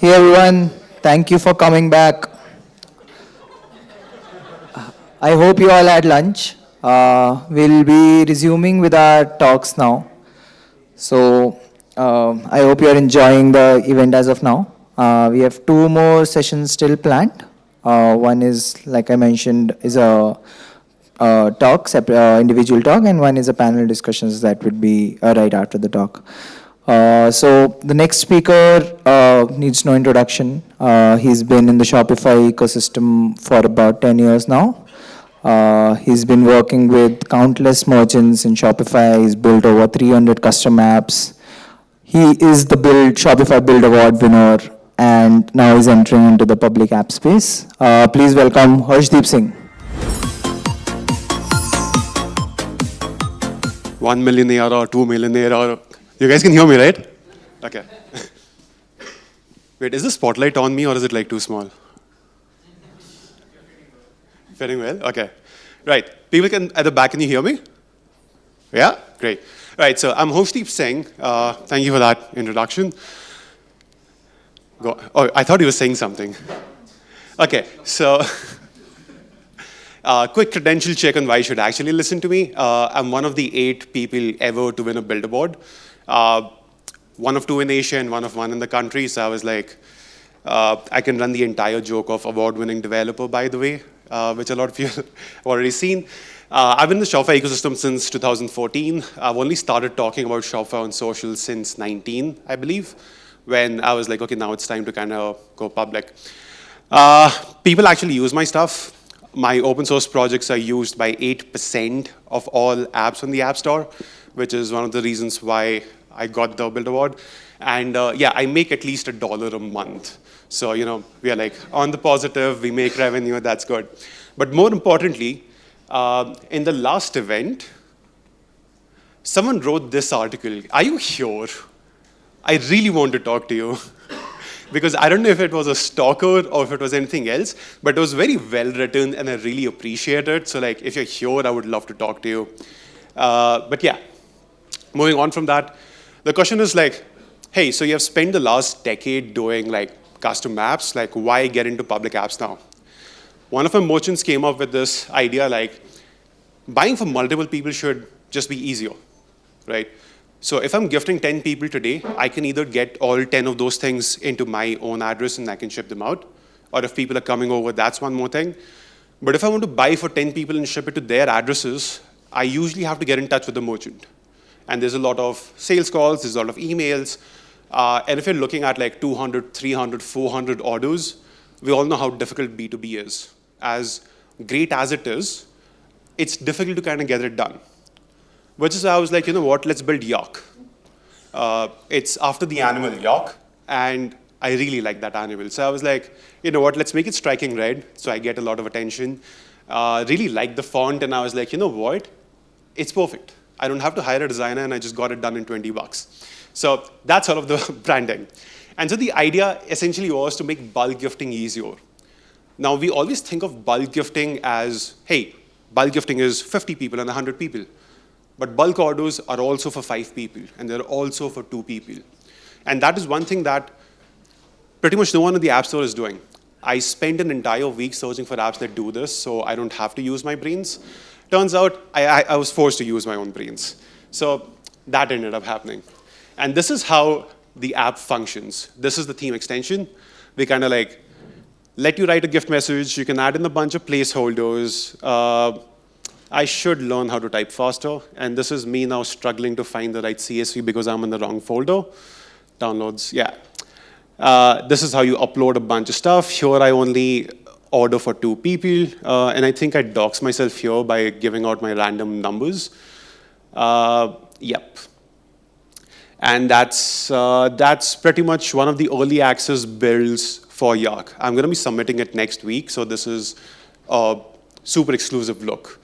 Hey everyone, thank you for coming back. I hope you all had lunch. We'll be resuming with our talks now. So I hope you are enjoying the event as of now. We have two more sessions still planned. One is, like I mentioned, is a talk, individual talk, and one is a panel discussions that would be right after the talk. So the next speaker needs no introduction. He's been in the Shopify ecosystem for about 10 years now. He's been working with countless merchants in Shopify. He's built over 300 custom apps. He is the Shopify Build Award winner, and now he's entering into the public app space. Please welcome Harshdeep Singh. 1 million ARR, 2 million ARR. You guys can hear me, right? Okay. Wait, is the spotlight on me or is it like too small? Fitting well? Okay. Right. People at the back, can you hear me? Yeah? Great. Right, so I'm Harshdeep Singh. Thank you for that introduction. Oh, I thought you were saying something. Okay, so quick credential check on why you should actually listen to me. I'm one of the 8 people ever to win a Build Award. One of 2 in Asia and one of 1 in the country. So I was like, I can run the entire joke of award-winning developer, by the way, which a lot of you have already seen. I've been in the Shopify ecosystem since 2014. I've only started talking about Shopify on social since 19, I believe, when I was like, okay, now it's time to kind of go public. People actually use my stuff. My open source projects are used by 8% of all apps on the App Store, which is one of the reasons why I got the Build Award. And yeah, I make at least $1 a month. So, we are like on the positive, we make revenue, that's good. But more importantly, in the last event, someone wrote this article. Are you here? I really want to talk to you. Because I don't know if it was a stalker or if it was anything else, but it was very well written and I really appreciate it. So like, if you're here, I would love to talk to you. But yeah, moving on from that, the question is like, hey, so you have spent the last decade doing like custom apps, like why get into public apps now? One of our merchants came up with this idea like, buying for multiple people should just be easier, right? So if I'm gifting 10 people today, I can either get all 10 of those things into my own address and I can ship them out. Or if people are coming over, that's one more thing. But if I want to buy for 10 people and ship it to their addresses, I usually have to get in touch with the merchant. And there's a lot of sales calls, there's a lot of emails. And if you're looking at like 200, 300, 400 orders, we all know how difficult B2B is. As great as it is, it's difficult to kind of get it done. Which is why I was like, you know what, let's build Yak. It's after the animal Yak, and I really like that animal. So I was like, you know what, let's make it striking red, so I get a lot of attention. Really like the font, and I was like, you know what, it's perfect. I don't have to hire a designer, and I just got it done in 20 bucks. So that's sort of the branding. And so the idea essentially was to make bulk gifting easier. Now, we always think of bulk gifting as, hey, bulk gifting is 50 people and 100 people. But bulk orders are also for 5 people, and they're also for 2 people. And that is one thing that pretty much no one in the App Store is doing. I spent an entire week searching for apps that do this, so I don't have to use my brains. Turns out I was forced to use my own brains. So that ended up happening. And this is how the app functions. This is the theme extension. We kind of like let you write a gift message. You can add in a bunch of placeholders. I should learn how to type faster, and this is me now struggling to find the right CSV because I'm in the wrong folder. Downloads, yeah. This is how you upload a bunch of stuff. Here I only order for 2 people, and I think I dox myself here by giving out my random numbers. Yep. And that's pretty much one of the early access builds for Yak. I'm going to be submitting it next week, so this is a super exclusive look.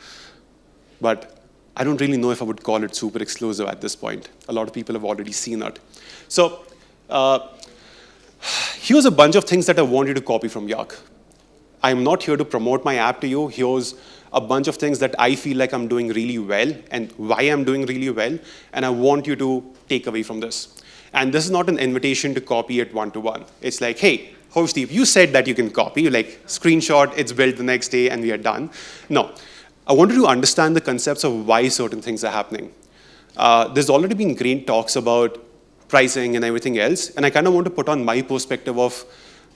But I don't really know if I would call it super exclusive at this point. A lot of people have already seen it. So here's a bunch of things that I want you to copy from Yak. I'm not here to promote my app to you. Here's a bunch of things that I feel like I'm doing really well and why I'm doing really well, and I want you to take away from this. And this is not an invitation to copy it one-to-one. It's like, hey, Steve, you said that you can copy. You like screenshot, it's built the next day, and we are done. No, I wanted to understand the concepts of why certain things are happening. There's already been great talks about pricing and everything else, and I kind of want to put on my perspective of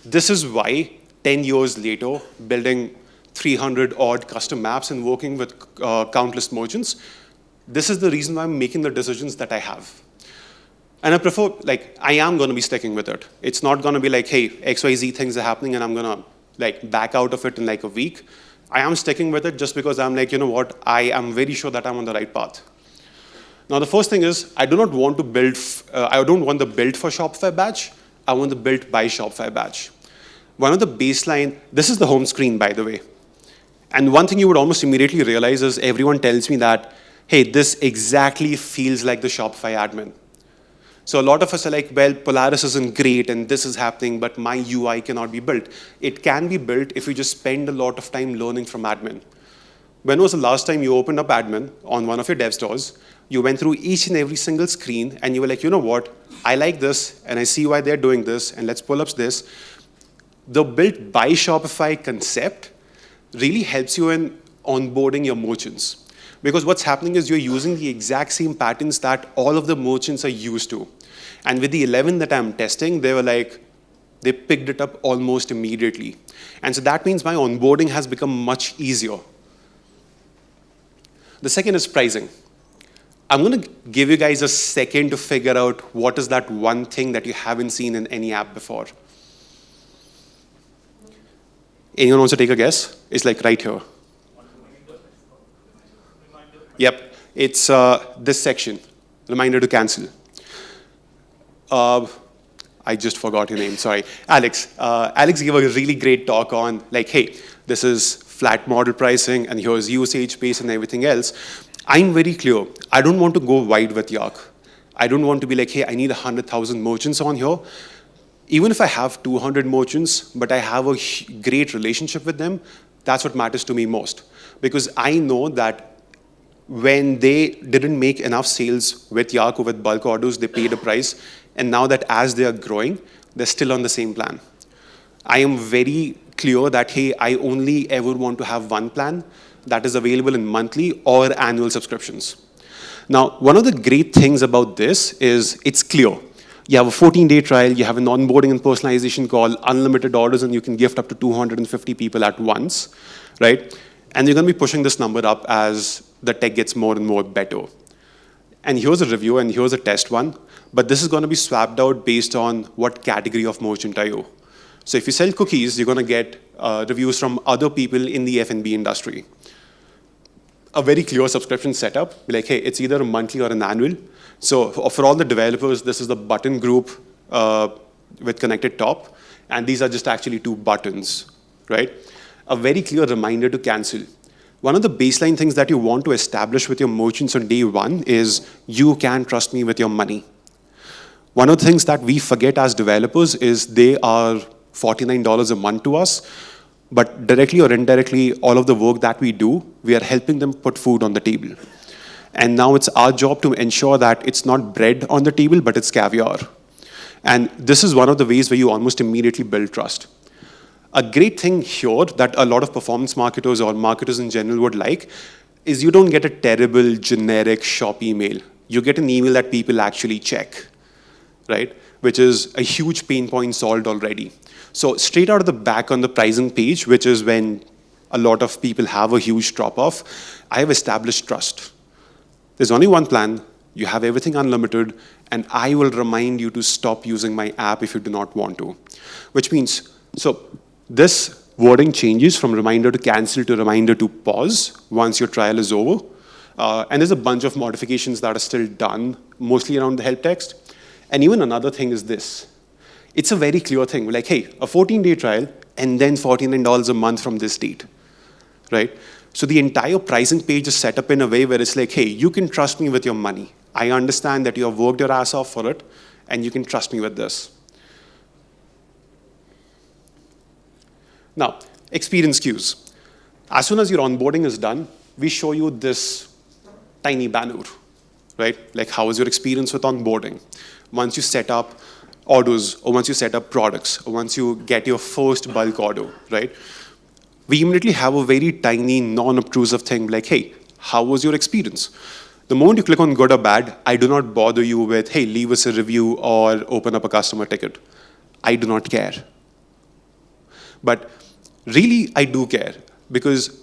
this is why 10 years later, building 300 odd custom maps and working with countless merchants, this is the reason why I'm making the decisions that I have. And I prefer, like, I am going to be sticking with it. It's not going to be like, hey, XYZ things are happening and I'm going to like back out of it in like a week. I am sticking with it just because I'm like, you know what, I am very sure that I'm on the right path. Now, the first thing is, I do not want to build, I don't want the build for Shopify badge. I want the built by Shopify badge. One of the baseline, this is the home screen, by the way. And one thing you would almost immediately realize is everyone tells me that, hey, this exactly feels like the Shopify admin. So a lot of us are like, well, Polaris isn't great and this is happening, but my UI cannot be built. It can be built if you just spend a lot of time learning from admin. When was the last time you opened up admin on one of your dev stores, you went through each and every single screen and you were like, you know what, I like this and I see why they're doing this and let's pull up this. The built by Shopify concept really helps you in onboarding your merchants. Because what's happening is you're using the exact same patterns that all of the merchants are used to. And with the 11 that I'm testing, they were like, they picked it up almost immediately. And so that means my onboarding has become much easier. The second is pricing. I'm going to give you guys a second to figure out what is that one thing that you haven't seen in any app before. Anyone wants to take a guess? It's like right here. Yep, it's this section, reminder to cancel. I just forgot your name, sorry. Alex. Alex gave a really great talk on like, hey, this is flat model pricing and here's usage based and everything else. I'm very clear. I don't want to go wide with Yak. I don't want to be like, hey, I need 100,000 merchants on here. Even if I have 200 merchants, but I have a great relationship with them, that's what matters to me most. Because I know that when they didn't make enough sales with Yak or with bulk orders, they paid a price. And now that as they are growing, they're still on the same plan. I am very clear that, hey, I only ever want to have one plan that is available in monthly or annual subscriptions. Now, one of the great things about this is it's clear. You have a 14-day trial, you have an onboarding and personalization call, unlimited orders, and you can gift up to 250 people at once, right? And you're going to be pushing this number up as the tech gets more and more better. And here's a review, and here's a test one. But this is going to be swapped out based on what category of merchant are you. So if you sell cookies, you're going to get reviews from other people in the F&B industry. A very clear subscription setup, like, hey, it's either a monthly or an annual. So for all the developers, this is the button group with connected top. And these are just actually 2 buttons, right? A very clear reminder to cancel. One of the baseline things that you want to establish with your merchants on day one is you can trust me with your money. One of the things that we forget as developers is they are $49 a month to us, but directly or indirectly, all of the work that we do, we are helping them put food on the table. And now it's our job to ensure that it's not bread on the table, but it's caviar. And this is one of the ways where you almost immediately build trust. A great thing here that a lot of performance marketers or marketers in general would like is you don't get a terrible generic shop email. You get an email that people actually check, right? Which is a huge pain point solved already. So straight out of the back on the pricing page, which is when a lot of people have a huge drop-off, I have established trust. There's only one plan, you have everything unlimited, and I will remind you to stop using my app if you do not want to. Which means, so this wording changes from reminder to cancel to reminder to pause once your trial is over. And there's a bunch of modifications that are still done, mostly around the help text. And even another thing is this. It's a very clear thing, like, hey, a 14-day trial and then $49 a month from this date, right? So the entire pricing page is set up in a way where it's like, hey, you can trust me with your money. I understand that you have worked your ass off for it, and you can trust me with this. Now, experience cues. As soon as your onboarding is done, we show you this tiny banner, right? Like, how was your experience with onboarding? Once you set up orders, or once you set up products, or once you get your first bulk order, right? We immediately have a very tiny, non-obtrusive thing like, hey, how was your experience? The moment you click on good or bad, I do not bother you with, hey, leave us a review or open up a customer ticket. I do not care. But really, I do care, because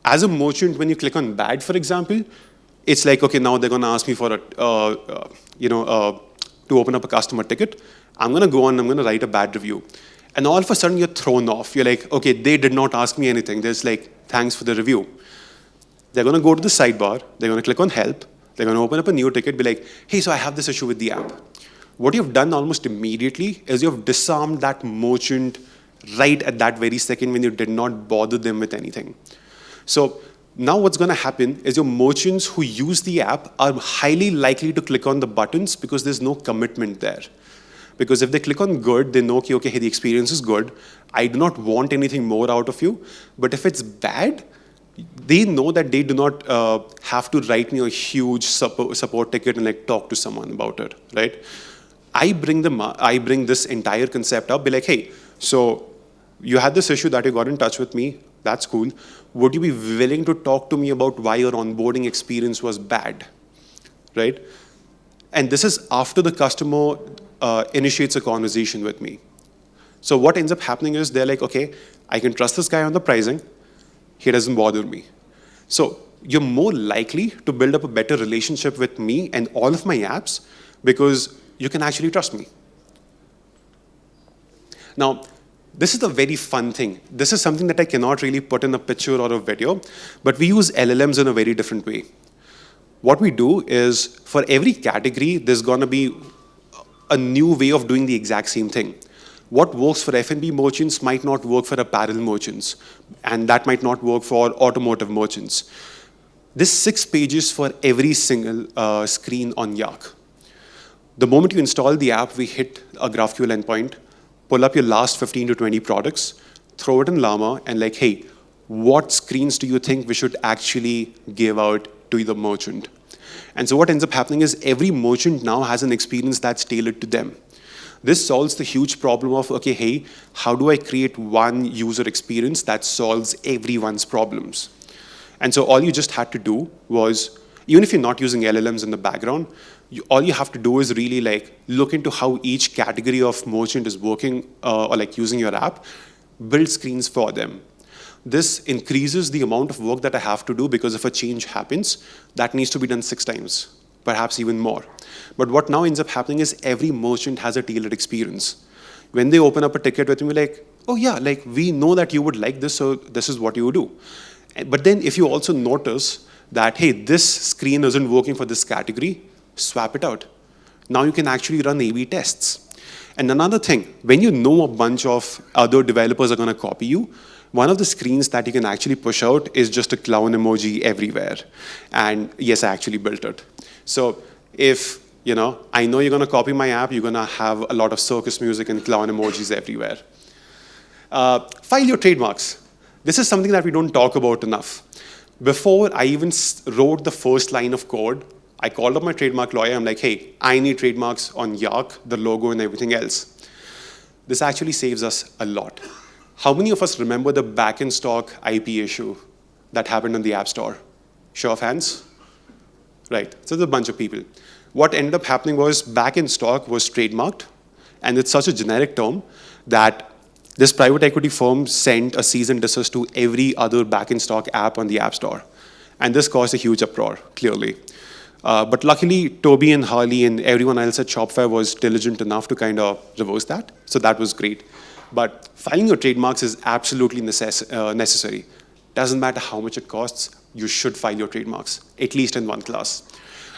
as a merchant, when you click on bad, for example, it's like, okay, now they're going to ask me for to open up a customer ticket. I'm going to go on, I'm going to write a bad review. And all of a sudden, you're thrown off. You're like, okay, they did not ask me anything. There's like, thanks for the review. They're going to go to the sidebar. They're going to click on help. They're going to open up a new ticket, be like, hey, so I have this issue with the app. What you've done almost immediately is you've disarmed that merchant right at that very second when you did not bother them with anything. So now what's going to happen is your merchants who use the app are highly likely to click on the buttons because there's no commitment there. Because if they click on good, they know, okay, hey, the experience is good. I do not want anything more out of you. But if it's bad, they know that they do not have to write me a huge support ticket and like talk to someone about it, right? I bring this entire concept up, be like, hey, so you had this issue that you got in touch with me. That's cool. Would you be willing to talk to me about why your onboarding experience was bad, right? And this is after the customer initiates a conversation with me. So what ends up happening is they're like, okay, I can trust this guy on the pricing. He doesn't bother me. So you're more likely to build up a better relationship with me and all of my apps because you can actually trust me. Now, this is a very fun thing. This is something that I cannot really put in a picture or a video, but we use LLMs in a very different way. What we do is, for every category, there's going to be a new way of doing the exact same thing. What works for F&B merchants might not work for apparel merchants, and that might not work for automotive merchants. There's 6 pages for every single screen on Yak. The moment you install the app, we hit a GraphQL endpoint, pull up your last 15 to 20 products, throw it in Llama, and like, hey, what screens do you think we should actually give out to the merchant? And so what ends up happening is every merchant now has an experience that's tailored to them. This solves the huge problem of, okay, hey, how do I create one user experience that solves everyone's problems? And so all you just had to do was, even if you're not using LLMs in the background, all you have to do is really like look into how each category of merchant is working or like using your app, build screens for them. This increases the amount of work that I have to do because if a change happens, that needs to be done 6 times, perhaps even more. But what now ends up happening is every merchant has a tailored experience. When they open up a ticket with me, like, oh yeah, like we know that you would like this, so this is what you would do. But then if you also notice that, hey, this screen isn't working for this category, swap it out. Now you can actually run A/B tests. And another thing, when you know a bunch of other developers are going to copy you, one of the screens that you can actually push out is just a clown emoji everywhere. And yes, I actually built it. So if I know you're going to copy my app, you're going to have a lot of circus music and clown emojis everywhere. File your trademarks. This is something that we don't talk about enough. Before I even wrote the first line of code, I called up my trademark lawyer. I'm like, hey, I need trademarks on Yak, the logo, and everything else. This actually saves us a lot. How many of us remember the back-in-stock IP issue that happened in the App Store? Show of hands? Right, so there's a bunch of people. What ended up happening was back-in-stock was trademarked, and it's such a generic term that this private equity firm sent a cease and desist to every other back-in-stock app on the App Store. And this caused a huge uproar, clearly. But luckily, Toby and Harley and everyone else at Shopify was diligent enough to kind of reverse that. So that was great. But filing your trademarks is absolutely necessary. Doesn't matter how much it costs, you should file your trademarks, at least in one class.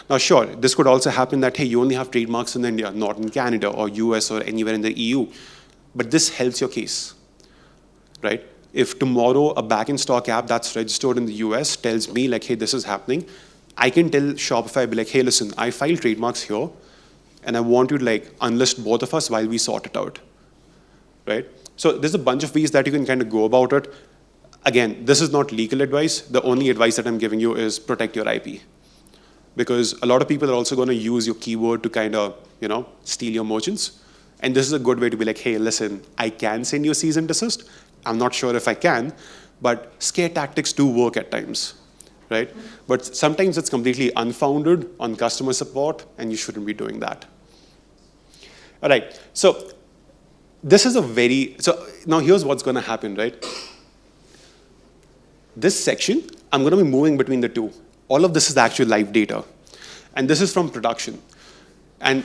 Now, sure, this could also happen that, hey, you only have trademarks in India, not in Canada or US or anywhere in the EU. But this helps your case, right? If tomorrow a back-in-stock app that's registered in the US tells me, like, hey, this is happening, I can tell Shopify, be like, hey, listen, I filed trademarks here, and I want you to like unlist both of us while we sort it out, right? So there's a bunch of ways that you can kind of go about it. Again, this is not legal advice. The only advice that I'm giving you is protect your IP. because a lot of people are also going to use your keyword to kind of, steal your merchants. And this is a good way to be like, hey, listen, I can send you a cease and desist. I'm not sure if I can, but scare tactics do work at times, right? But sometimes it's completely unfounded on customer support, and you shouldn't be doing that. All right, so so now here's what's going to happen, right? This section, I'm going to be moving between the two. All of this is actual live data. And this is from production. And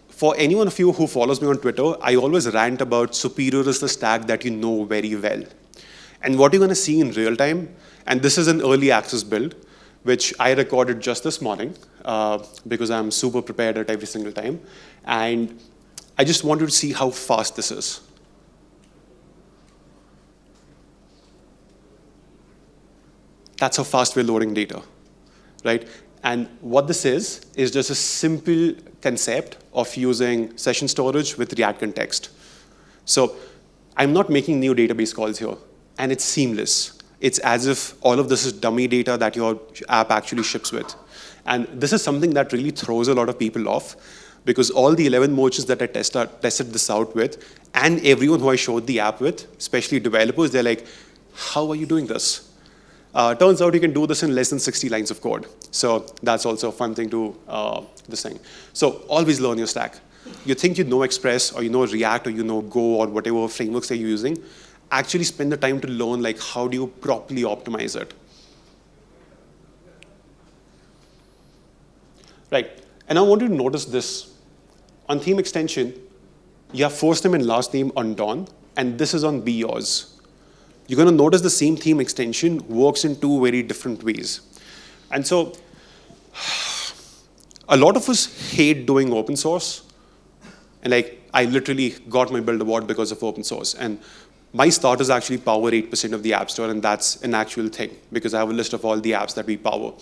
for any one of you who follows me on Twitter, I always rant about superior is the stack that you know very well. And what you're going to see in real time, and this is an early access build, which I recorded just this morning because I'm super prepared at every single time. And I just wanted to see how fast this is. That's how fast we're loading data, right? And what this is just a simple concept of using session storage with React context. So I'm not making new database calls here, and it's seamless. It's as if all of this is dummy data that your app actually ships with. And this is something that really throws a lot of people off, because all the 11 merchants that I tested this out with, and everyone who I showed the app with, especially developers, they're like, how are you doing this? Turns out you can do this in less than 60 lines of code. So that's also a fun thing to this thing. So always learn your stack. You think you know Express, or you know React, or you know Go, or whatever frameworks that you're using. Actually spend the time to learn like how do you properly optimize it. Right, and I want you to notice this. On theme extension, you have first name and last name on Dawn, and this is on Be Yours. You're going to notice the same theme extension works in two very different ways. And so a lot of us hate doing open source. And like, I literally got my build award because of open source. And my starters actually power 8% of the App Store, and that's an actual thing because I have a list of all the apps that we power.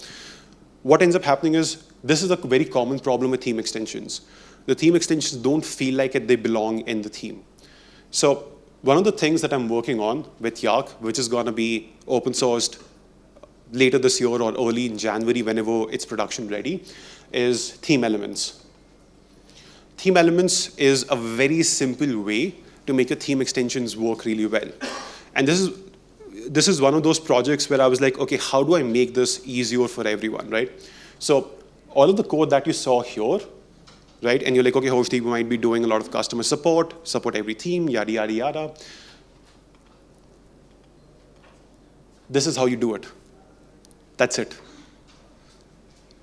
What ends up happening is, this is a very common problem with theme extensions. The theme extensions don't feel like they belong in the theme. So one of the things that I'm working on with Yak, which is going to be open sourced later this year or early in January, whenever it's production ready, is theme elements. Theme elements is a very simple way to make your theme extensions work really well. And this is one of those projects where I was like, okay, how do I make this easier for everyone, right? So all of the code that you saw here, right? And you're like, okay, Hosdeep might be doing a lot of customer support every theme, yada, yada, yada. This is how you do it. That's it,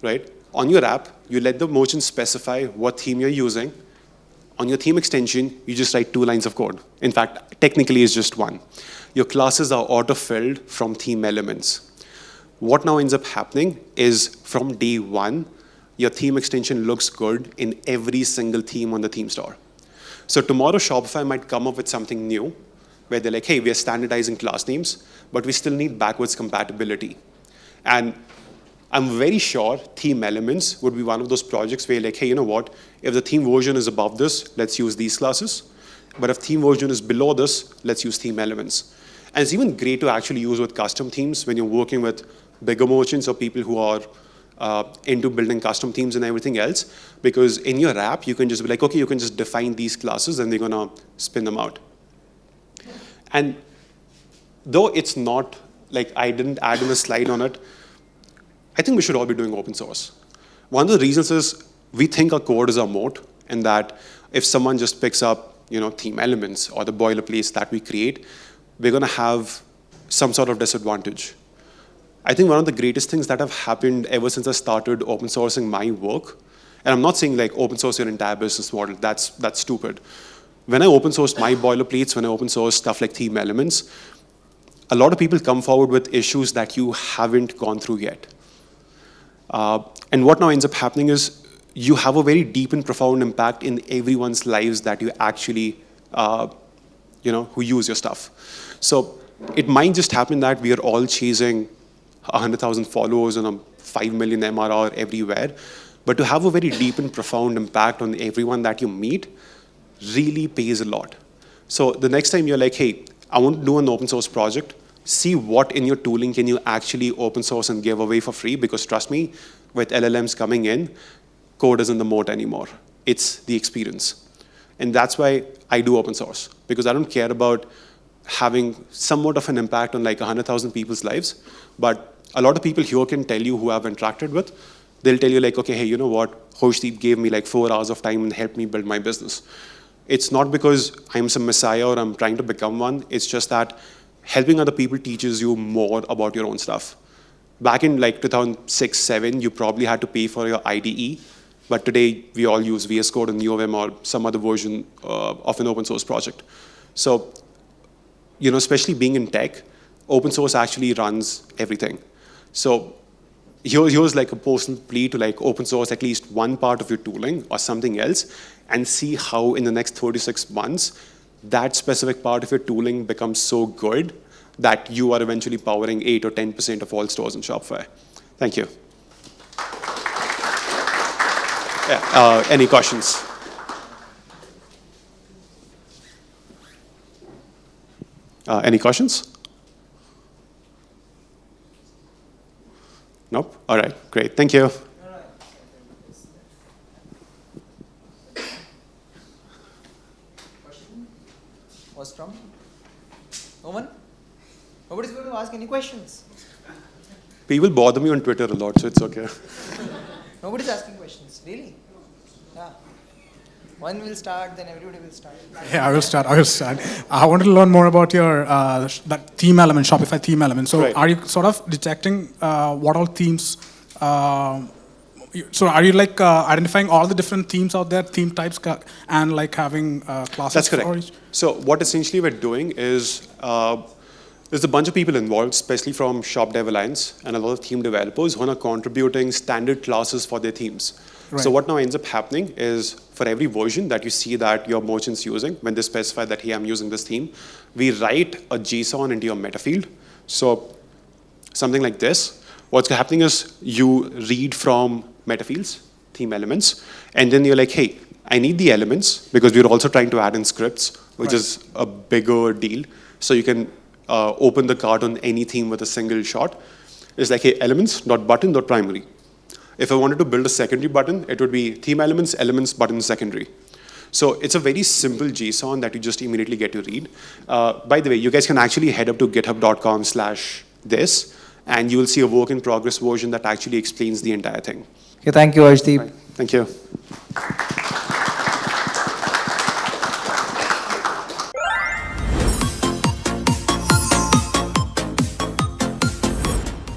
right? On your app, you let the merchant specify what theme you're using. On your theme extension, you just write 2 lines of code. In fact, technically it's just 1. Your classes are auto-filled from theme elements. What now ends up happening is from day 1, your theme extension looks good in every single theme on the theme store. So tomorrow, Shopify might come up with something new where they're like, hey, we are standardizing class names, but we still need backwards compatibility. And I'm very sure theme elements would be one of those projects where you're like, hey, you know what? If the theme version is above this, let's use these classes. But if theme version is below this, let's use theme elements. And it's even great to actually use with custom themes when you're working with bigger merchants or people who are into building custom themes and everything else, because in your app, you can just be like, okay, you can just define these classes and they're gonna spin them out. And though it's not, like I didn't add in a slide on it, I think we should all be doing open source. One of the reasons is we think our code is our moat, and that if someone just picks up, theme elements or the boilerplates that we create, we're gonna have some sort of disadvantage. I think one of the greatest things that have happened ever since I started open sourcing my work, and I'm not saying like open source your entire business model, that's stupid. When I open sourced my boilerplates, when I open sourced stuff like theme elements, a lot of people come forward with issues that you haven't gone through yet. And what now ends up happening is you have a very deep and profound impact in everyone's lives that you actually, who use your stuff. So it might just happen that we are all chasing 100,000 followers and a 5 million MRR everywhere. But to have a very deep and profound impact on everyone that you meet really pays a lot. So the next time you're like, hey, I want to do an open source project, see what in your tooling can you actually open source and give away for free, because trust me, with LLMs coming in, code isn't the moat anymore. It's the experience. And that's why I do open source, because I don't care about having somewhat of an impact on like 100,000 people's lives. But a lot of people here can tell you who I've interacted with. They'll tell you like, okay, hey, you know what? Hoshdeep gave me like 4 hours of time and helped me build my business. It's not because I'm some messiah or I'm trying to become one. It's just that helping other people teaches you more about your own stuff. Back in like 2006, 7, you probably had to pay for your IDE. But today, we all use VS Code or NeoVim or some other version of an open source project. So, you know, especially being in tech, open source actually runs everything. So here's like a personal plea to like open source at least one part of your tooling or something else and see how in the next 36 months, that specific part of your tooling becomes so good that you are eventually powering 8 or 10% of all stores in Shopify. Thank you. Yeah, any questions? Any questions? Nope? All right, great. Thank you. Question was from? No one? Nobody's going to ask any questions. People bother me on Twitter a lot, so it's okay. Nobody's asking questions, really? Yeah. One will start, then everybody will start. Yeah, I will start. I wanted to learn more about your that theme element, Shopify theme element. So Right. are you sort of detecting what all themes, so are you like identifying all the different themes out there, theme types, and like having classes? That's for correct. each? So what essentially we're doing is there's a bunch of people involved, especially from Shop Dev Alliance and a lot of theme developers who are contributing standard classes for their themes. Right. So what now ends up happening is for every version that you see that your merchant's using, when they specify that, hey, I'm using this theme, we write a JSON into your meta field. So something like this. What's happening is you read from meta fields, theme elements, and then you're like, hey, I need the elements because we're also trying to add in scripts, which Right. is a bigger deal. So you can open the cart on any theme with a single shot. It's like, hey, elements.button.primary. If I wanted to build a secondary button, it would be theme elements, elements, button, secondary. So it's a very simple JSON that you just immediately get to read. By the way, you guys can actually head up to github.com/this, and you will see a work in progress version that actually explains the entire thing. Okay, thank you, Arshdeep. Right. Thank you.